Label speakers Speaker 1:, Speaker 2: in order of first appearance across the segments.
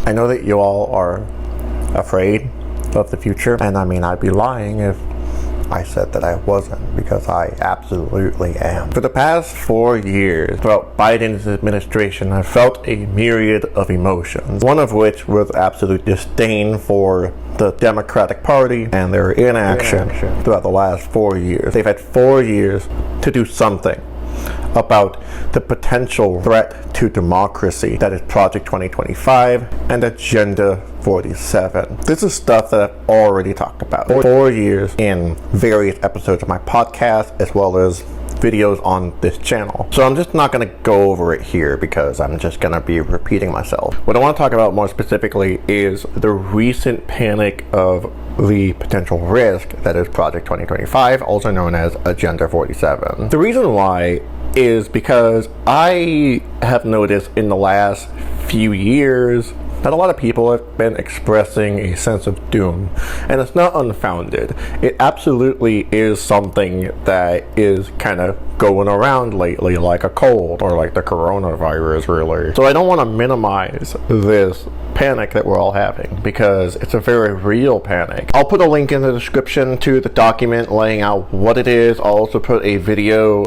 Speaker 1: I know that you all are afraid of the future, and I mean, I'd be lying if I said that I wasn't, because I absolutely am. For the past 4 years, throughout Biden's administration, I felt a myriad of emotions, one of which was absolute disdain for the Democratic Party and their inaction throughout the last 4 years. They've had 4 years to do something about the potential threat to democracy that is Project 2025 and Agenda 47. This is stuff that I've already talked about for 4 years in various episodes of my podcast, as well as videos on this channel. So I'm just not going to go over it here because I'm just going to be repeating myself. What I want to talk about more specifically is the recent panic of the potential risk that is Project 2025, also known as Agenda 47. The reason why is because I have noticed in the last few years that a lot of people have been expressing a sense of doom, and it's not unfounded. It absolutely is something that is kind of going around lately, like a cold or like the coronavirus, really. So I don't want to minimize this panic that we're all having, because it's a very real panic. I'll put a link in the description to the document laying out what it is. I'll also put a video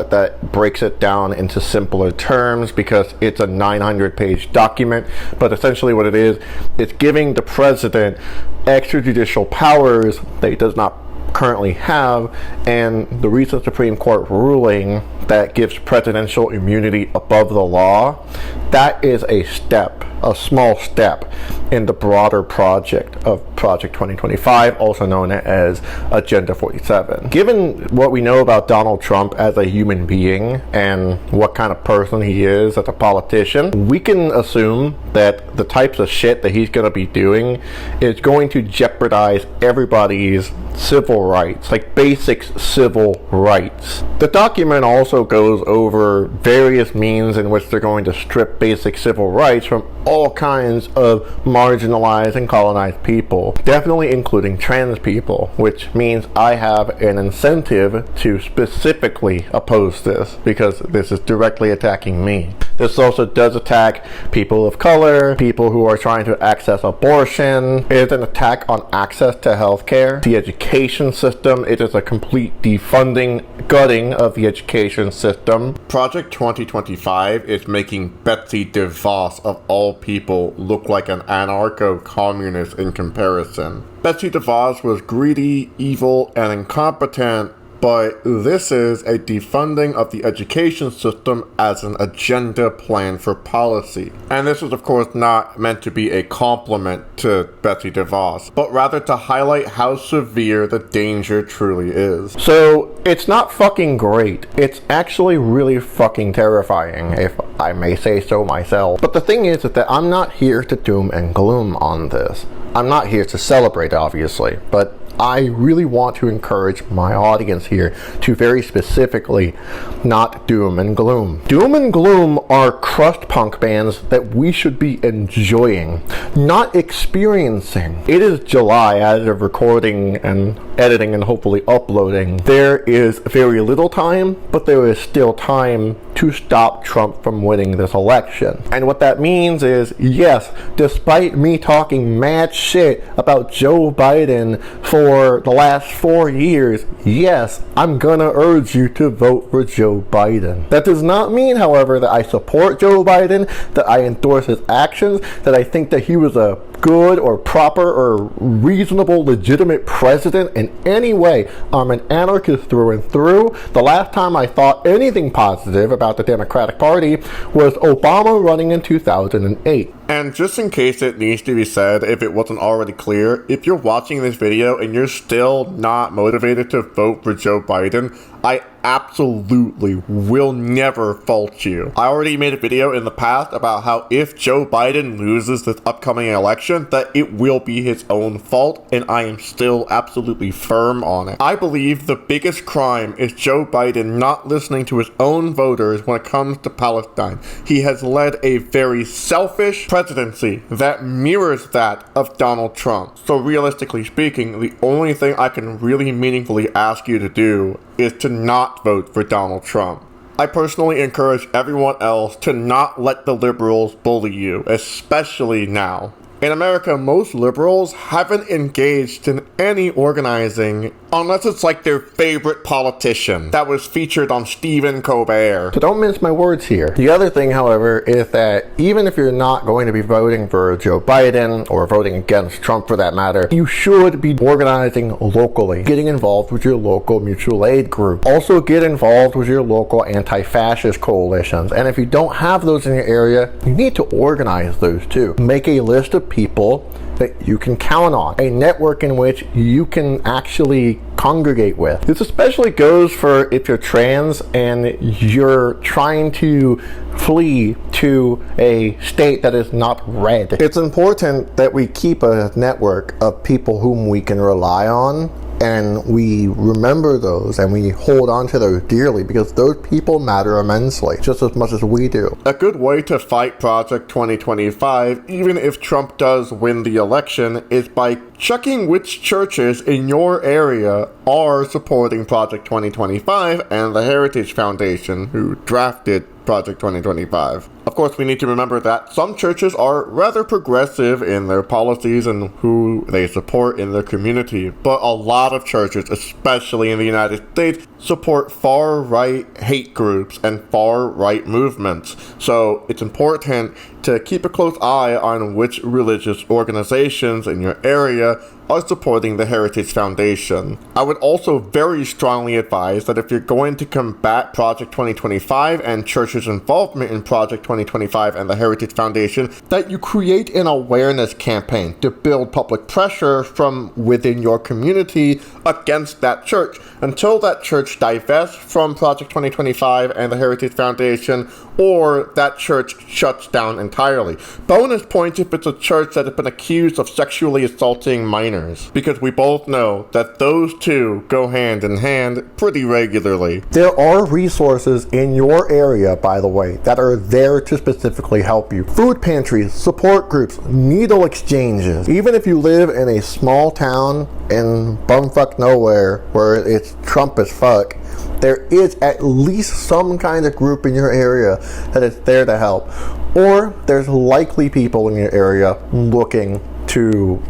Speaker 1: that breaks it down into simpler terms, because it's a 900-page document. But essentially what it is, it's giving the president extrajudicial powers that he does not currently have, and the recent Supreme Court ruling that gives presidential immunity above the law, that is a step, a small step in the broader project of Project 2025, also known as Agenda 47. Given what we know about Donald Trump as a human being and what kind of person he is as a politician, we can assume that the types of shit that he's going to be doing is going to jeopardize everybody's civil rights, like basic civil rights. The document also goes over various means in which they're going to strip basic civil rights from all kinds of marginalized and colonized people, definitely including trans people, which means I have an incentive to specifically oppose this, because this is directly attacking me. This also does attack people of color, people who are trying to access abortion. It is an attack on access to healthcare, the education system. It is a complete defunding, gutting of the education system. Project 2025 is making Betsy DeVos, of all people, look like an anarcho-communist in comparison. Betsy DeVos was greedy, evil, and incompetent, but this is a defunding of the education system as an agenda plan for policy. And this is of course not meant to be a compliment to Betsy DeVos, but rather to highlight how severe the danger truly is. So it's not fucking great. It's actually really fucking terrifying, if I may say so myself. But the thing is that I'm not here to doom and gloom on this. I'm not here to celebrate, obviously, but I really want to encourage my audience here to very specifically not doom and gloom. Doom and gloom are crust punk bands that we should be enjoying, not experiencing. It is July as of recording and editing and hopefully uploading. There is very little time, but there is still time to stop Trump from winning this election. And what that means is, yes, despite me talking mad shit about Joe Biden for the last 4 years, yes, I'm gonna urge you to vote for Joe Biden. That does not mean, however, that I support Joe Biden, that I endorse his actions, that I think that he was a good or proper or reasonable, legitimate president in any way. I'm an anarchist through and through. The last time I thought anything positive about the Democratic Party was Obama running in 2008. And just in case it needs to be said, if it wasn't already clear, if you're watching this video and you're still not motivated to vote for Joe Biden, I absolutely will never fault you. I already made a video in the past about how if Joe Biden loses this upcoming election, that it will be his own fault, and I am still absolutely firm on it. I believe the biggest crime is Joe Biden not listening to his own voters when it comes to Palestine. He has led a very selfish presidency that mirrors that of Donald Trump. So realistically speaking, the only thing I can really meaningfully ask you to do is to not vote for Donald Trump. I personally encourage everyone else to not let the liberals bully you, especially now. In America, most liberals haven't engaged in any organizing unless it's like their favorite politician that was featured on Stephen Colbert. So don't mince my words here. The other thing, however, is that even if you're not going to be voting for Joe Biden or voting against Trump for that matter, you should be organizing locally, getting involved with your local mutual aid group. Also get involved with your local anti-fascist coalitions. And if you don't have those in your area, you need to organize those too. Make a list of people that you can count on, a network in which you can actually congregate with. This especially goes for if you're trans and you're trying to flee to a state that is not red. It's important that we keep a network of people whom we can rely on, and we remember those and we hold on to those dearly because those people matter immensely, just as much as we do. A good way to fight Project 2025, even if Trump does win the election, is by checking which churches in your area are supporting Project 2025 and the Heritage Foundation, who drafted Project 2025. Of course, we need to remember that some churches are rather progressive in their policies and who they support in their community, but a lot of churches, especially in the United States, support far-right hate groups and far-right movements. So it's important to keep a close eye on which religious organizations in your area are supporting the Heritage Foundation. I would also very strongly advise that if you're going to combat Project 2025 and churches' involvement in Project 2025 and the Heritage Foundation, that you create an awareness campaign to build public pressure from within your community against that church until that church divests from Project 2025 and the Heritage Foundation, or that church shuts down entirely. Bonus points if it's a church that has been accused of sexually assaulting minors, because we both know that those two go hand in hand pretty regularly. There are resources in your area, by the way, that are there to specifically help you. Food pantries, support groups, needle exchanges. Even if you live in a small town in bumfuck nowhere where it's Trump as fuck, there is at least some kind of group in your area that is there to help. Or there's likely people in your area looking to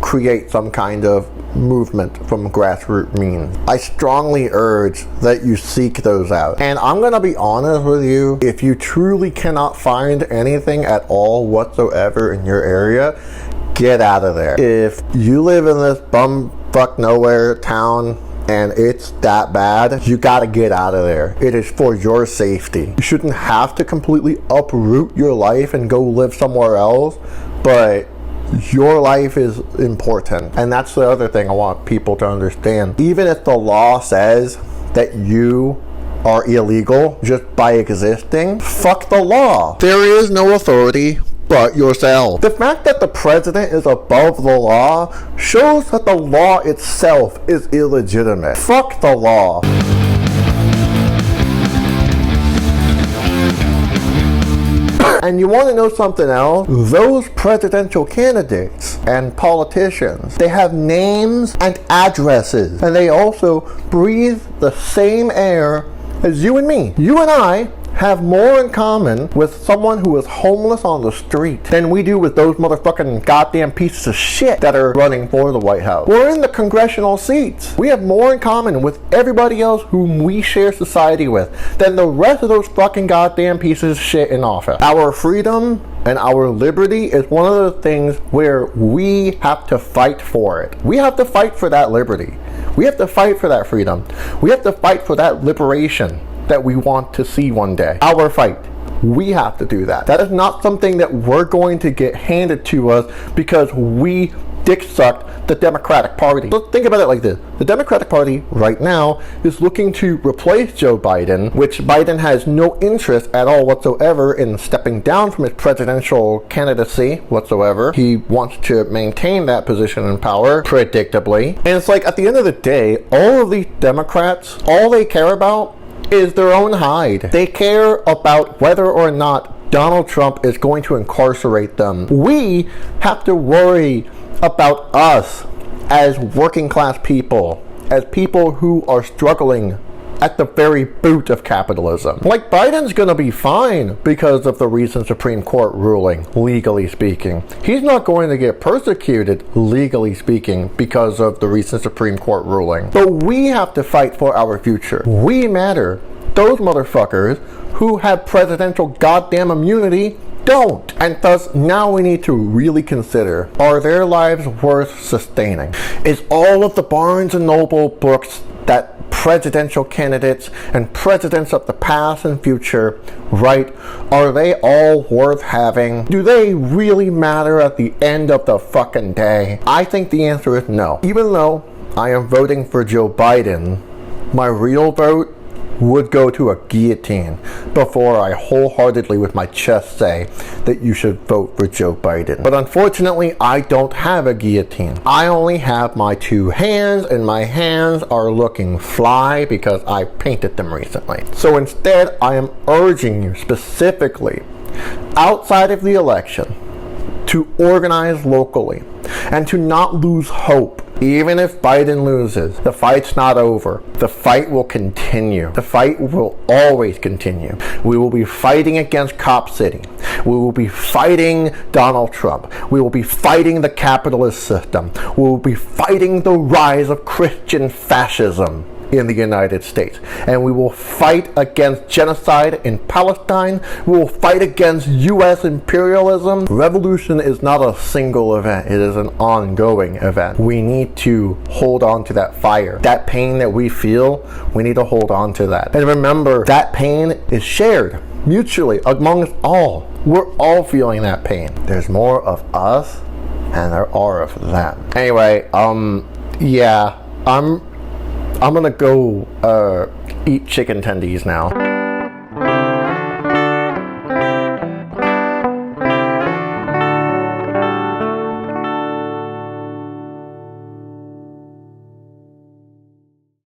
Speaker 1: create some kind of movement from grassroots means. I strongly urge that you seek those out. And I'm gonna be honest with you, if you truly cannot find anything at all whatsoever in your area, get out of there. If you live in this bumfuck nowhere town and it's that bad, you gotta get out of there. It is for your safety. You shouldn't have to completely uproot your life and go live somewhere else, but your life is important. And that's the other thing I want people to understand. Even if the law says that you are illegal just by existing, fuck the law. There is no authority but yourself. The fact that the president is above the law shows that the law itself is illegitimate. Fuck the law. And you want to know something else? Those presidential candidates and politicians, they have names and addresses, and they also breathe the same air as you and me. You and I have more in common with someone who is homeless on the street than we do with those motherfucking goddamn pieces of shit that are running for the White House. We're in the congressional seats. We have more in common with everybody else whom we share society with than the rest of those fucking goddamn pieces of shit in office. Our freedom and our liberty is one of the things where we have to fight for it. We have to fight for that liberty. We have to fight for that freedom. We have to fight for that liberation that we want to see one day. Our fight. We have to do that. That is not something that we're going to get handed to us because we dick sucked the Democratic Party. So think about it like this. The Democratic Party right now is looking to replace Joe Biden, which Biden has no interest at all whatsoever in stepping down from his presidential candidacy whatsoever. He wants to maintain that position in power, predictably. And it's like, at the end of the day, all of these Democrats, all they care about is their own hide. They care about whether or not Donald Trump is going to incarcerate them. We have to worry about us as working class people, as people who are struggling at the very boot of capitalism. Like, Biden's gonna be fine because of the recent Supreme Court ruling, legally speaking. He's not going to get persecuted, legally speaking, because of the recent Supreme Court ruling. But we have to fight for our future. We matter. Those motherfuckers who have presidential goddamn immunity don't. And thus, now we need to really consider, are their lives worth sustaining? Is all of the Barnes and Noble books that presidential candidates and presidents of the past and future write, are they all worth having? Do they really matter at the end of the fucking day? I think the answer is no. Even though I am voting for Joe Biden, my real vote would go to a guillotine before I wholeheartedly with my chest say that you should vote for Joe Biden. But unfortunately, I don't have a guillotine. I only have my two hands, and my hands are looking fly because I painted them recently. So instead, I am urging you specifically, outside of the election, to organize locally and to not lose hope. Even if Biden loses, the fight's not over. The fight will continue. The fight will always continue. We will be fighting against Cop City. We will be fighting Donald Trump. We will be fighting the capitalist system. We will be fighting the rise of Christian fascism in the United States. And we will fight against genocide in Palestine. We will fight against U.S. imperialism. Revolution is not a single event. It is an ongoing event. We need to hold on to that fire. That pain that we feel, we need to hold on to that. And remember, that pain is shared mutually among us all. We're all feeling that pain. There's more of us and there are of them. Anyway, yeah, I'm gonna go eat chicken tendies now.